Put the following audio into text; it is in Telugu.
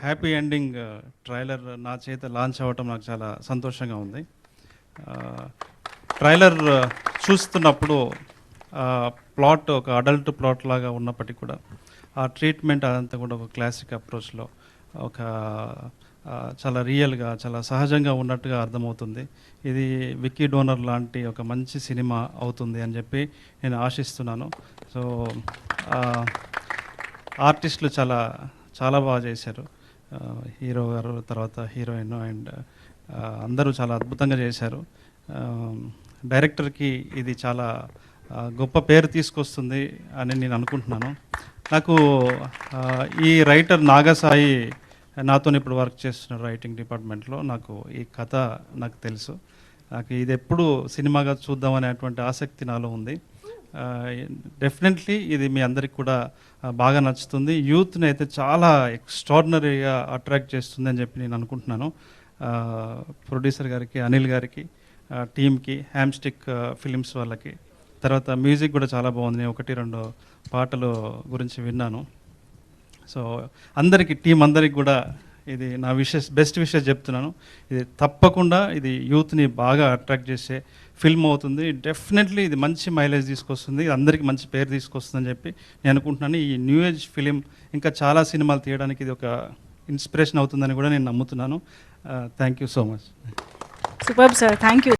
హ్యాపీ ఎండింగ్ ట్రైలర్ నా చేత లాంచ్ అవ్వటం నాకు చాలా సంతోషంగా ఉంది. ట్రైలర్ చూస్తున్నప్పుడు ప్లాట్ ఒక అడల్ట్ ప్లాట్ లాగా ఉన్నప్పటికీ కూడా ఆ ట్రీట్మెంట్ అదంతా కూడా ఒక క్లాసిక్ అప్రోచ్లో ఒక చాలా రియల్గా చాలా సహజంగా ఉన్నట్టుగా అర్థమవుతుంది. ఇది విక్కీ డోనర్ లాంటి ఒక మంచి సినిమా అవుతుంది అని చెప్పి నేను ఆశిస్తున్నాను. సో ఆర్టిస్టులు చాలా చాలా బాగా చేశారు. హీరో గారు, తర్వాత హీరోయిన్ అండ్ అందరూ చాలా అద్భుతంగా చేశారు. డైరెక్టర్కి ఇది చాలా గొప్ప పేరు తీసుకొస్తుంది అని నేను అనుకుంటున్నాను. నాకు ఈ రైటర్ నాగసాయి నాతో ఇప్పుడు వర్క్ చేస్తున్న రైటింగ్ డిపార్ట్మెంట్లో నాకు ఈ కథ నాకు తెలుసు. నాకు ఇది ఎప్పుడు సినిమాగా చూద్దామనేటువంటి ఆసక్తి నాలో ఉంది. డెఫినెట్లీ ఇది మీ అందరికి కూడా బాగా నచ్చుతుంది. యూత్ని అయితే చాలా ఎక్స్ట్రాడినరీగా అట్రాక్ట్ చేస్తుంది అని చెప్పి నేను అనుకుంటున్నాను. ప్రొడ్యూసర్ గారికి, అనిల్ గారికి, టీమ్కి, హ్యామ్స్టిక్ ఫిలిమ్స్ వాళ్ళకి, తర్వాత మ్యూజిక్ కూడా చాలా బాగుంది. నేను 1-2 పాటలు గురించి విన్నాను. సో అందరికీ, టీం అందరికి కూడా ఇది నా బెస్ట్ విషెస్ చెప్తున్నాను. ఇది తప్పకుండా ఇది యూత్ని బాగా అట్రాక్ట్ చేసే ఫిల్మ్ అవుతుంది. డెఫినెట్లీ ఇది మంచి మైలేజ్ తీసుకొస్తుంది, అందరికీ మంచి పేరు తీసుకొస్తుందని చెప్పి నేను అనుకుంటున్నాను. ఈ న్యూ ఏజ్ ఫిలిం ఇంకా చాలా సినిమాలు తీయడానికి ఇది ఒక ఇన్స్పిరేషన్ అవుతుందని కూడా నేను నమ్ముతున్నాను. Thank you so much. Super sir, thank you.